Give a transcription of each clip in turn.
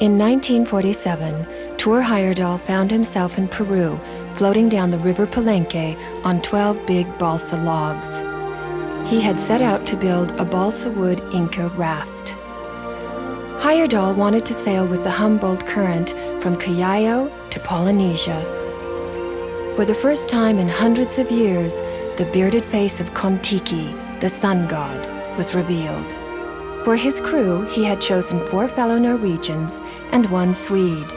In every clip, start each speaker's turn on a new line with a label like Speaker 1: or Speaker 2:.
Speaker 1: In 1947, Tor Heyerdahl found himself in Peru, floating down the river Palenque on 12 big balsa logs. He had set out to build a balsa wood Inca raft. Heyerdahl wanted to sail with the Humboldt Current from Callao to Polynesia. For the first time in hundreds of years, the bearded face of Kon-Tiki, the sun god, was revealed. For his crew, he had chosen 4 fellow Norwegians and 1 Swede.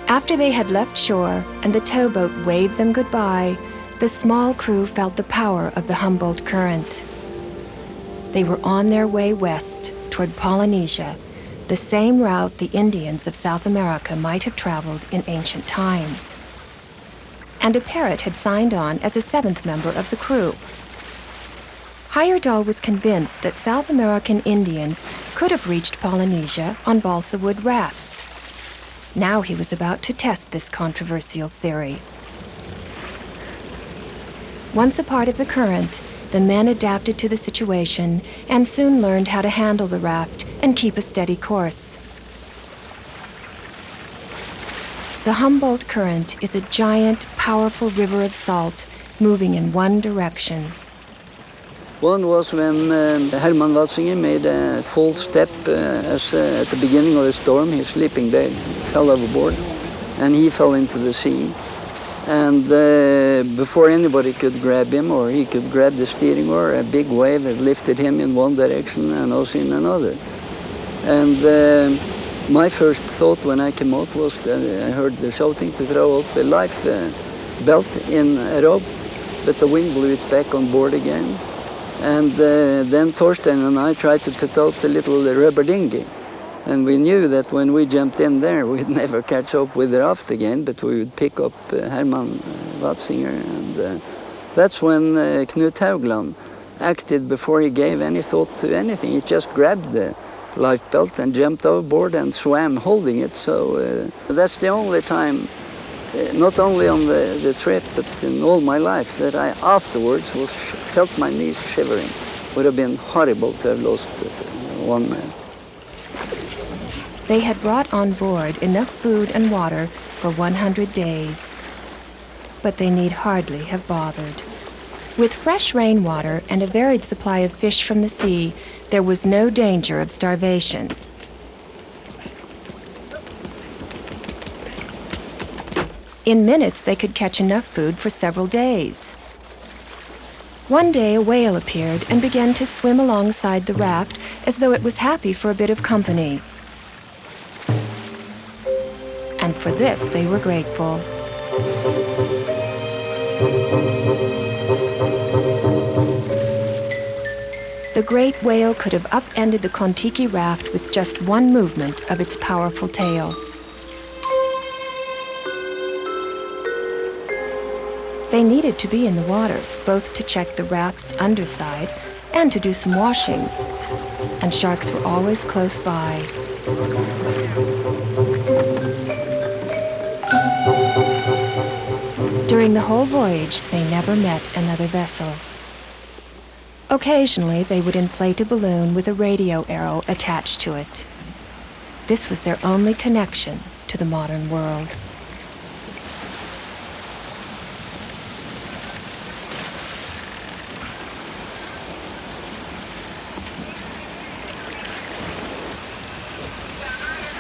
Speaker 1: After they had left shore and the towboat waved them goodbye, the small crew felt the power of the Humboldt Current. They were on their way west toward Polynesia, the same route the Indians of South America might have traveled in ancient times. And a parrot had signed on as a 7th member of the crew. Heyerdahl was convinced that South American Indians could have reached Polynesia on balsa wood rafts. Now he was about to test this controversial theory. Once a part of the current, the men adapted to the situation and soon learned how to handle the raft and keep a steady course. The Humboldt Current is a giant, powerful river of salt moving in one direction.
Speaker 2: One was when Herman Watzinger made a false step at the beginning of a storm. His sleeping bag fell overboard and he fell into the sea. And before anybody could grab him or he could grab the steering oar, a big wave had lifted him in one direction and us in another. And my first thought when I came out was that I heard the shouting to throw up the life belt in a rope, but the wind blew it back on board again. And then Torstein and I tried to put out the little rubber dinghy. And we knew that when we jumped in there, we'd never catch up with the raft again, but we would pick up Herman Watzinger. And that's when Knut Haugland acted before he gave any thought to anything. He just grabbed the life belt and jumped overboard and swam holding it. So that's the only time, not only on the trip, but in all my life, that I afterwards felt my knees shivering. Would have been horrible to have lost one man.
Speaker 1: They had brought on board enough food and water for 100 days. But they need hardly have bothered. With fresh rainwater and a varied supply of fish from the sea, there was no danger of starvation. In minutes, they could catch enough food for several days. One day, a whale appeared and began to swim alongside the raft as though it was happy for a bit of company. And for this, they were grateful. The great whale could have upended the Kon-Tiki raft with just one movement of its powerful tail. They needed to be in the water, both to check the raft's underside and to do some washing. And sharks were always close by. During the whole voyage, they never met another vessel. Occasionally, they would inflate a balloon with a radio arrow attached to it. This was their only connection to the modern world.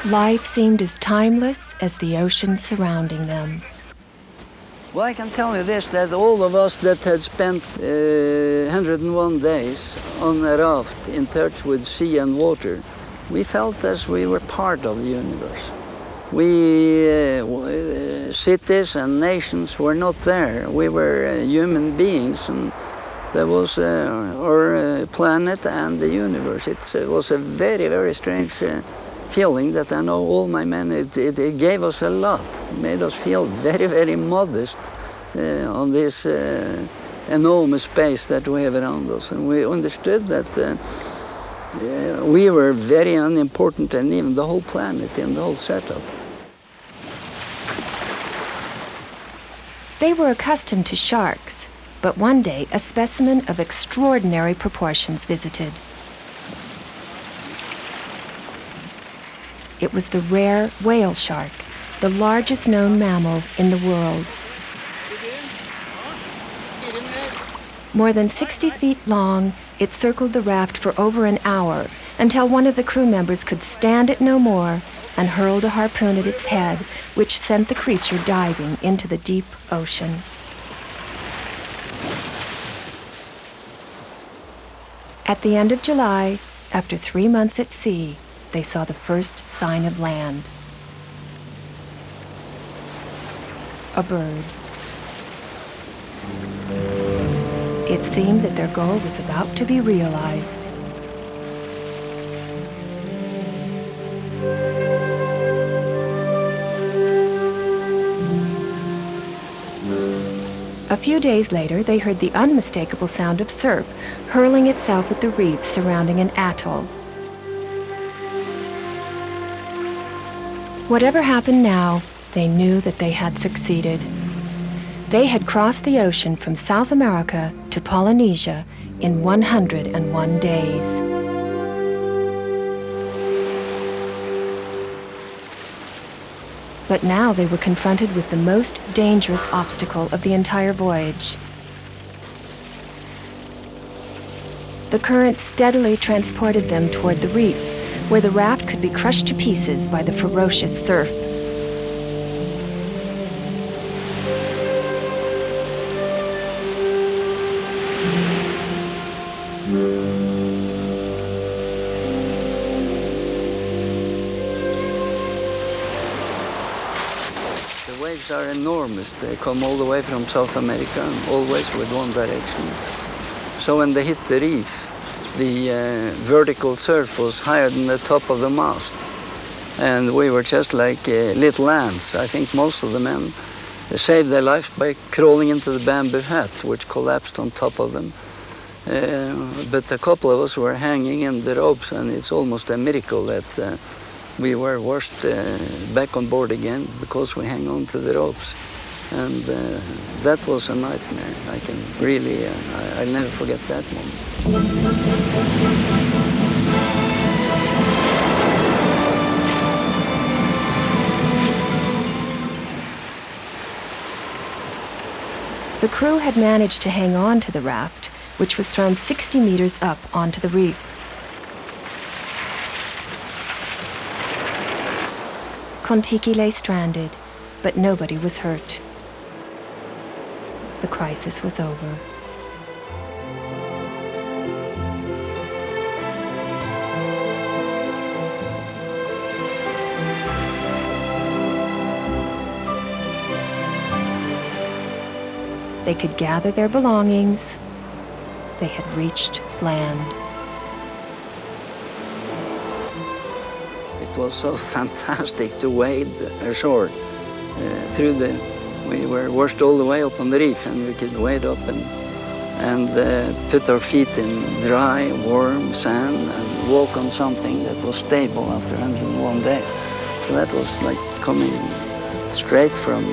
Speaker 1: Life seemed as timeless as the ocean surrounding them.
Speaker 2: Well, I can tell you this, that all of us that had spent 101 days on a raft in touch with sea and water, we felt as we were part of the universe. Cities and nations were not there. We were human beings, and there was our planet and the universe. It was a very, very strange feeling that I know all my men, it gave us a lot. It made us feel very, very modest on this enormous space that we have around us. And we understood that we were very unimportant, and even the whole planet and the whole setup.
Speaker 1: They were accustomed to sharks, but one day a specimen of extraordinary proportions visited. It was the rare whale shark, the largest known mammal in the world. More than 60 feet long, it circled the raft for over an hour until one of the crew members could stand it no more and hurled a harpoon at its head, which sent the creature diving into the deep ocean. At the end of July, after 3 months at sea, they saw the first sign of land. A bird. It seemed that their goal was about to be realized. A few days later, they heard the unmistakable sound of surf hurling itself at the reef surrounding an atoll. Whatever happened now, they knew that they had succeeded. They had crossed the ocean from South America to Polynesia in 101 days. But now they were confronted with the most dangerous obstacle of the entire voyage. The current steadily transported them toward the reef, where the raft could be crushed to pieces by the ferocious surf.
Speaker 2: The waves are enormous. They come all the way from South America and always with one direction. So when they hit the reef, the vertical surf was higher than the top of the mast. And we were just like little ants. I think most of the men saved their lives by crawling into the bamboo hut, which collapsed on top of them. But a couple of us were hanging in the ropes, and it's almost a miracle that we were washed back on board again because we hang on to the ropes. And that was a nightmare. I can really, I'll never forget that moment.
Speaker 1: The crew had managed to hang on to the raft, which was thrown 60 meters up onto the reef. Kon-Tiki lay stranded, but nobody was hurt. The crisis was over. They could gather their belongings. They had reached land.
Speaker 2: It was so fantastic to wade ashore we were washed all the way up on the reef, and we could wade up and put our feet in dry, warm sand and walk on something that was stable after 101 days. So that was like coming straight from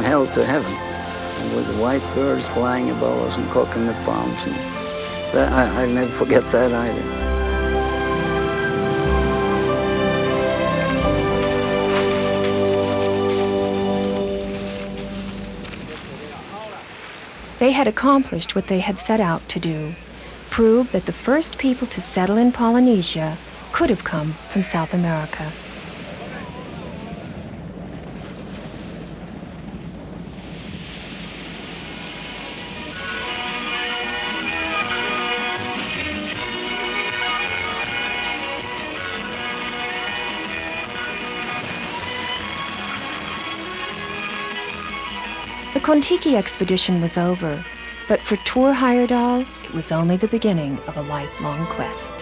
Speaker 2: hell to heaven, and with white birds flying above us and coconut palms. And I'll never forget that either.
Speaker 1: They had accomplished what they had set out to do, prove that the first people to settle in Polynesia could have come from South America. The Kon-Tiki expedition was over, but for Tor Heyerdahl, it was only the beginning of a lifelong quest.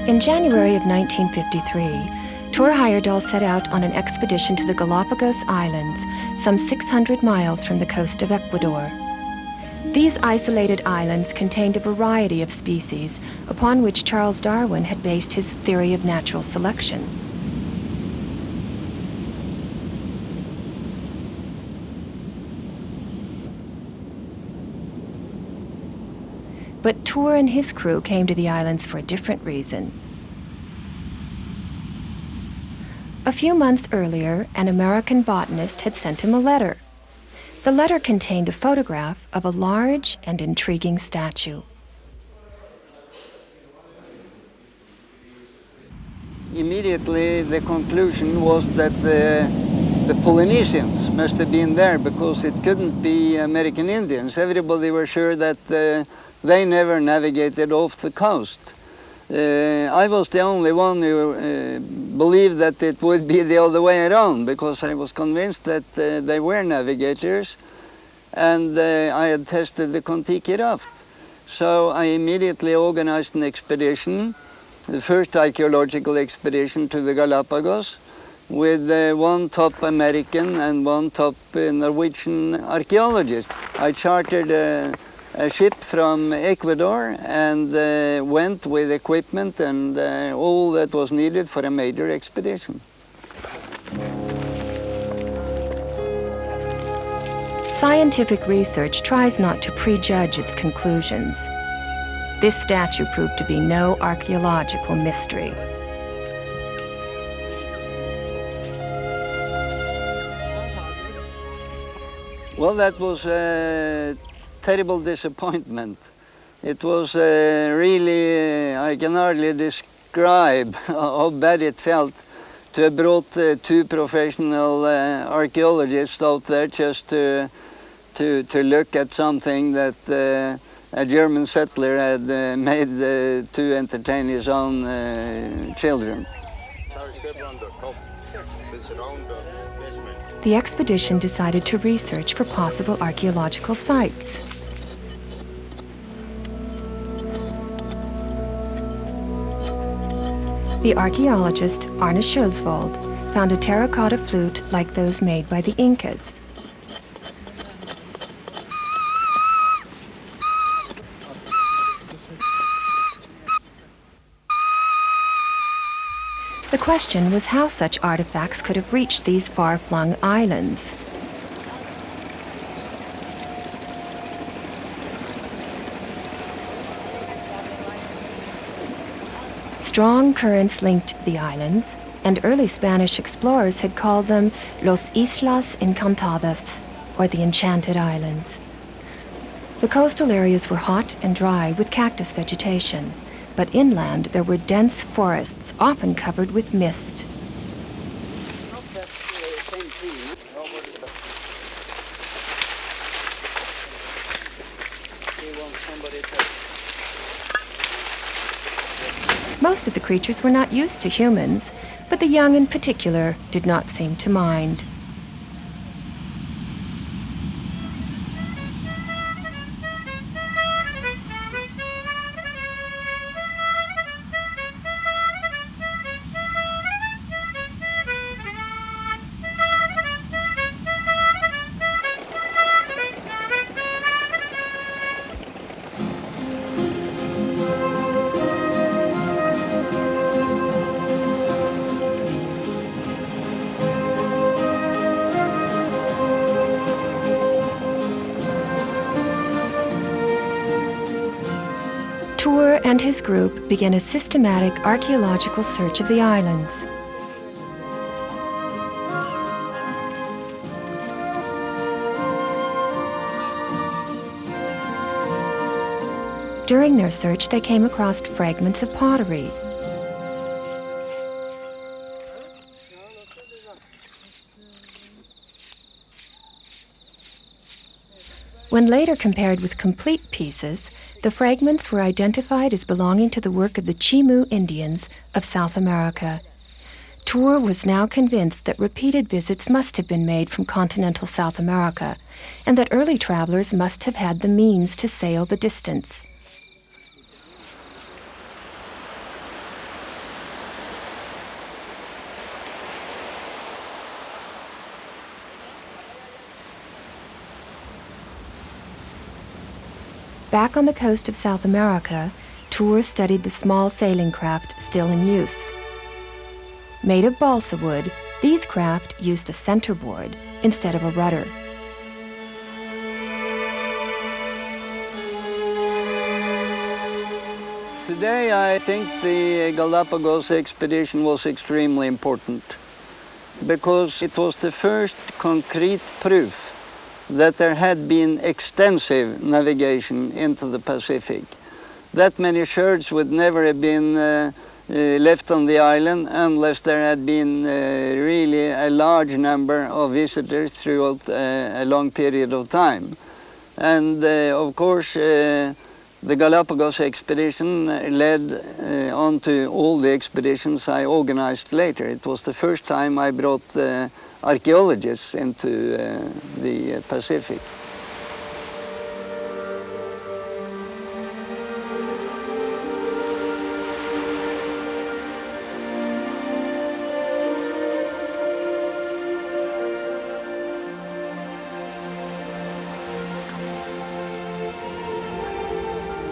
Speaker 1: In January of 1953, Tor Heyerdahl set out on an expedition to the Galapagos Islands, some 600 miles from the coast of Ecuador. These isolated islands contained a variety of species upon which Charles Darwin had based his theory of natural selection. But Tor and his crew came to the islands for a different reason. A few months earlier, an American botanist had sent him a letter. The letter contained a photograph of a large and intriguing statue.
Speaker 2: Immediately, the conclusion was that the Polynesians must have been there, because it couldn't be American Indians. Everybody were sure that they never navigated off the coast. I was the only one who believed that it would be the other way around, because I was convinced that they were navigators, and I had tested the Kon-Tiki raft. So I immediately organized an expedition, the first archaeological expedition to the Galapagos, with one top American and one top Norwegian archaeologist. I chartered a ship from Ecuador and went with equipment and all that was needed for a major expedition.
Speaker 1: Scientific research tries not to prejudge its conclusions. This statue proved to be no archaeological mystery.
Speaker 2: Well, that was a terrible disappointment. It was really, I can hardly describe how bad it felt to have brought two professional archaeologists out there just to look at something that a German settler had made to entertain his own children.
Speaker 1: The expedition decided to research for possible archaeological sites. The archaeologist Arne Schulzwald found a terracotta flute like those made by the Incas. The question was how such artifacts could have reached these far-flung islands. Strong currents linked the islands, and early Spanish explorers had called them Los Islas Encantadas, or the Enchanted Islands. The coastal areas were hot and dry with cactus vegetation, but inland there were dense forests, often covered with mist. Most of the creatures were not used to humans, but the young in particular did not seem to mind. Tor and his group began a systematic archaeological search of the islands. During their search, they came across fragments of pottery. When later compared with complete pieces, the fragments were identified as belonging to the work of the Chimu Indians of South America. Tor was now convinced that repeated visits must have been made from continental South America, and that early travelers must have had the means to sail the distance. Back on the coast of South America, Tour studied the small sailing craft still in use. Made of balsa wood, these craft used a centerboard instead of a rudder.
Speaker 2: Today, I think the Galapagos expedition was extremely important because it was the first concrete proof that there had been extensive navigation into the Pacific. That many sherds would never have been left on the island unless there had been really a large number of visitors throughout a long period of time. And of course, the Galapagos expedition led on to all the expeditions I organized later. It was the first time I brought archaeologists into the Pacific.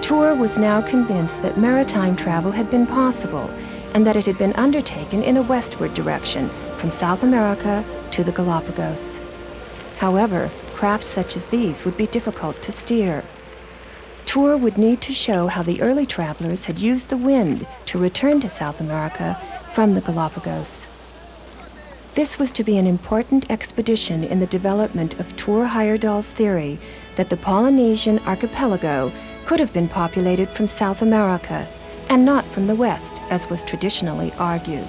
Speaker 1: Tour was now convinced that maritime travel had been possible and that it had been undertaken in a westward direction from South America to the Galapagos. However, crafts such as these would be difficult to steer. Tour would need to show how the early travelers had used the wind to return to South America from the Galapagos. This was to be an important expedition in the development of Tour Heyerdahl's theory that the Polynesian archipelago could have been populated from South America and not from the West, as was traditionally argued.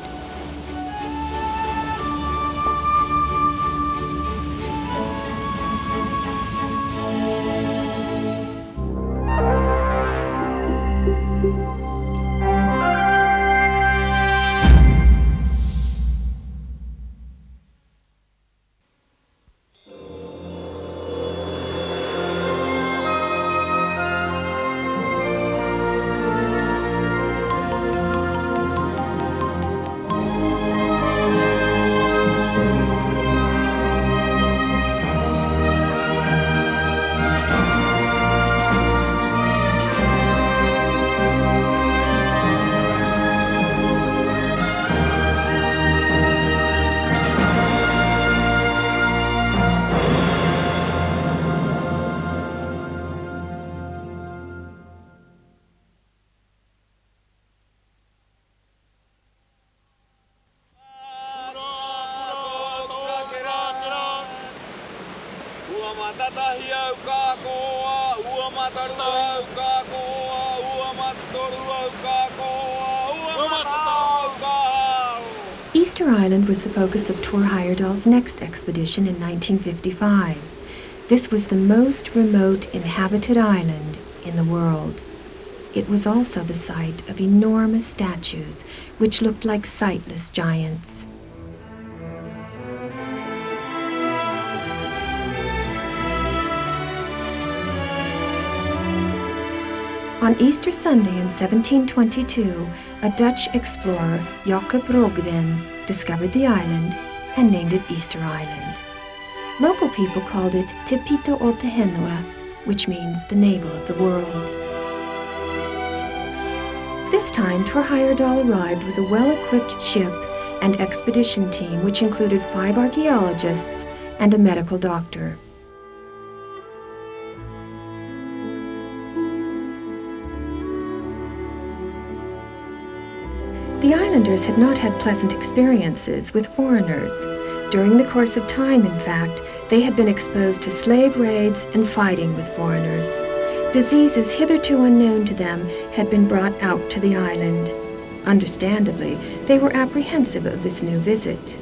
Speaker 1: Easter Island was the focus of Tour Heyerdahl's next expedition in 1955. This was the most remote inhabited island in the world. It was also the site of enormous statues, which looked like sightless giants. On Easter Sunday in 1722, a Dutch explorer, Jacob Roggeveen, discovered the island and named it Easter Island. Local people called it Te Pito o Te Henua, which means the navel of the world. This time, Tour Heyerdahl arrived with a well-equipped ship and expedition team, which included 5 archaeologists and a medical doctor. The islanders had not had pleasant experiences with foreigners. During the course of time, in fact, they had been exposed to slave raids and fighting with foreigners. Diseases hitherto unknown to them had been brought out to the island. Understandably, they were apprehensive of this new visit.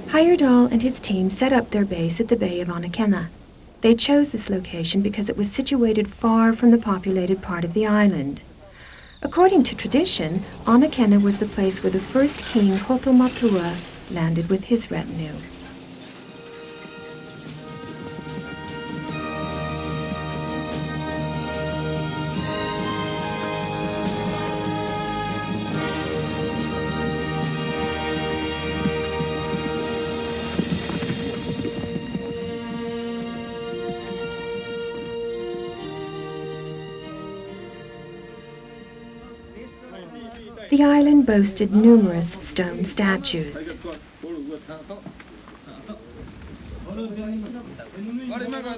Speaker 1: Heyerdahl and his team set up their base at the Bay of Anakenna. They chose this location because it was situated far from the populated part of the island. According to tradition, Anakenna was the place where the first king, Hotomatua, landed with his retinue. The island boasted numerous stone statues.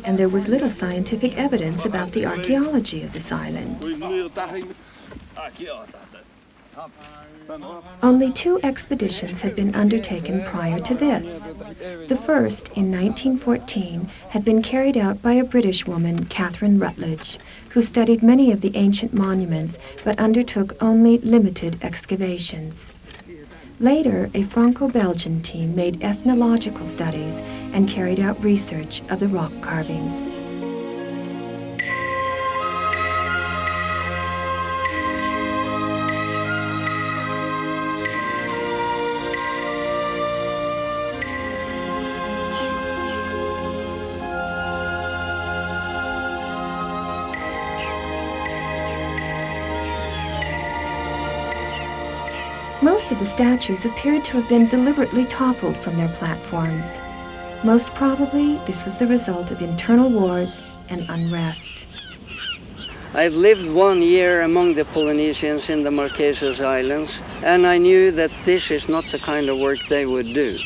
Speaker 1: And there was little scientific evidence about the archaeology of this island. Only 2 expeditions had been undertaken prior to this. The first, in 1914, had been carried out by a British woman, Catherine Rutledge, who studied many of the ancient monuments but undertook only limited excavations. Later, a Franco-Belgian team made ethnological studies and carried out research of the rock carvings. Most of the statues appeared to have been deliberately toppled from their platforms. Most probably, this was the result of internal wars and unrest.
Speaker 2: I've lived 1 year among the Polynesians in the Marquesas Islands, and I knew that this is not the kind of work they would do.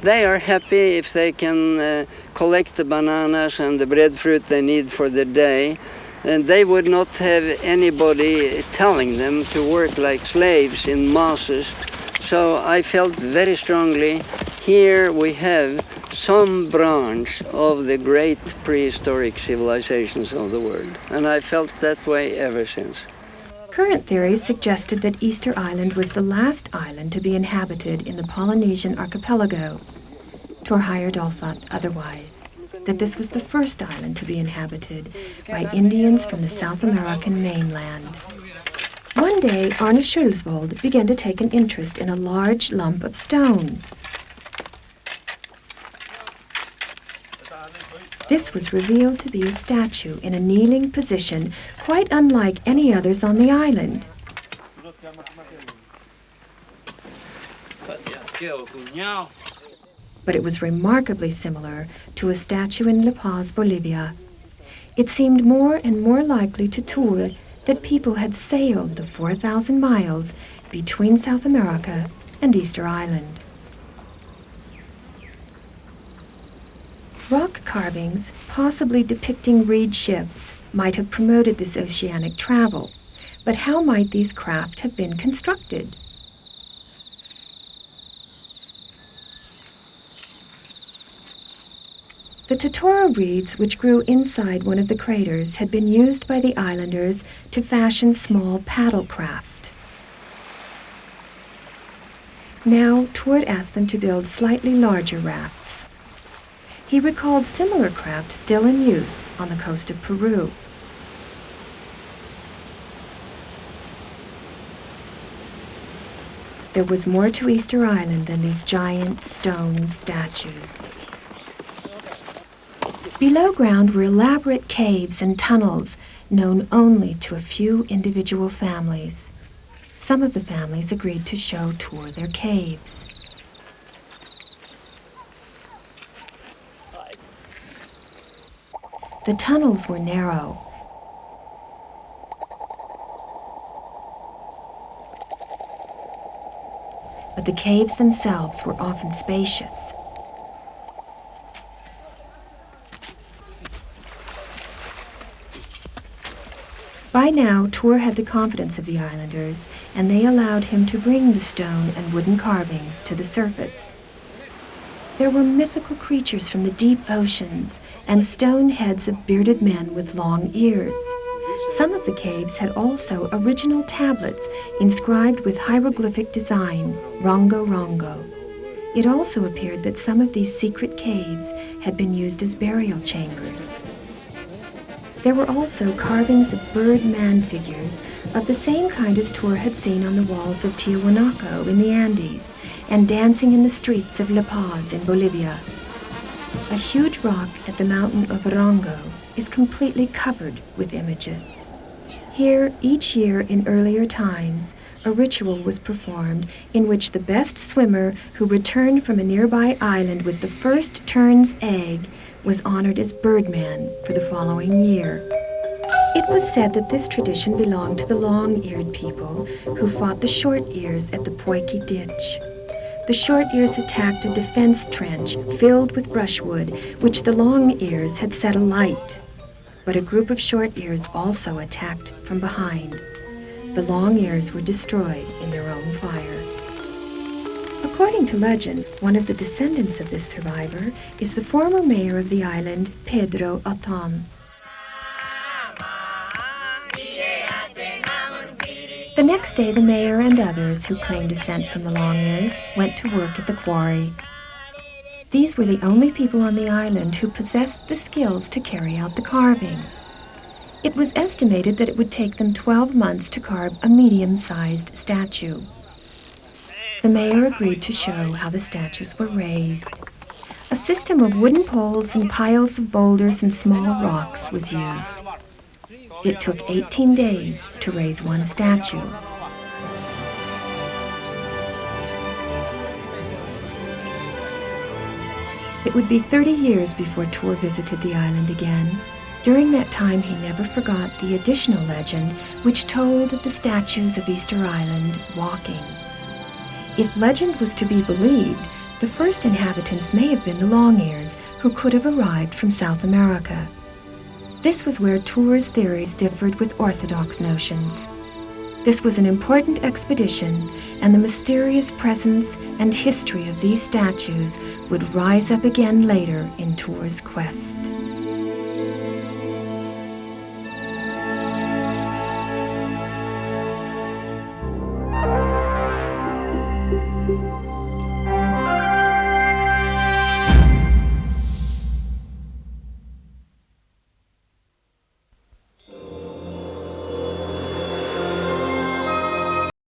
Speaker 2: They are happy if they can collect the bananas and the breadfruit they need for the day, and they would not have anybody telling them to work like slaves in masses. So I felt very strongly, here we have some branch of the great prehistoric civilizations of the world. And I felt that way ever since.
Speaker 1: Current theories suggested that Easter Island was the last island to be inhabited in the Polynesian archipelago. Thor Heyerdahl thought otherwise, that this was the first island to be inhabited by Indians from the South American mainland. One day, Arne Schulzvold began to take an interest in a large lump of stone. This was revealed to be a statue in a kneeling position, quite unlike any others on the island. But it was remarkably similar to a statue in La Paz, Bolivia. It seemed more and more likely to Thor that people had sailed the 4,000 miles between South America and Easter Island. Rock carvings, possibly depicting reed ships, might have promoted this oceanic travel. But how might these craft have been constructed? The totora reeds which grew inside one of the craters had been used by the islanders to fashion small paddle craft. Now, Tord asked them to build slightly larger rafts. He recalled similar craft still in use on the coast of Peru. There was more to Easter Island than these giant stone statues. Below ground were elaborate caves and tunnels known only to a few individual families. Some of the families agreed to show Thor their caves. The tunnels were narrow. But the caves themselves were often spacious. By now, Thor had the confidence of the islanders, and they allowed him to bring the stone and wooden carvings to the surface. There were mythical creatures from the deep oceans and stone heads of bearded men with long ears. Some of the caves had also original tablets inscribed with hieroglyphic design, Rongo Rongo. It also appeared that some of these secret caves had been used as burial chambers. There were also carvings of bird-man figures of the same kind as Thor had seen on the walls of Tiahuanaco in the Andes and dancing in the streets of La Paz in Bolivia. A huge rock at the mountain of Rongo is completely covered with images. Here, each year in earlier times, a ritual was performed in which the best swimmer who returned from a nearby island with the first tern's egg was honored as Birdman for the following year. It was said that this tradition belonged to the long-eared people who fought the short-ears at the Poiki Ditch. The short-ears attacked a defense trench filled with brushwood, which the long-ears had set alight. But a group of short-ears also attacked from behind. The long-ears were destroyed in their own fire. According to legend, one of the descendants of this survivor is the former mayor of the island, Pedro Othon. The next day, the mayor and others who claimed descent from the long-ears went to work at the quarry. These were the only people on the island who possessed the skills to carry out the carving. It was estimated that it would take them 12 months to carve a medium-sized statue. The mayor agreed to show how the statues were raised. A system of wooden poles and piles of boulders and small rocks was used. It took 18 days to raise one statue. It would be 30 years before Tor visited the island again. During that time, he never forgot the additional legend which told of the statues of Easter Island walking. If legend was to be believed, the first inhabitants may have been the long-ears, who could have arrived from South America. This was where Tor's theories differed with orthodox notions. This was an important expedition, and the mysterious presence and history of these statues would rise up again later in Tor's quest.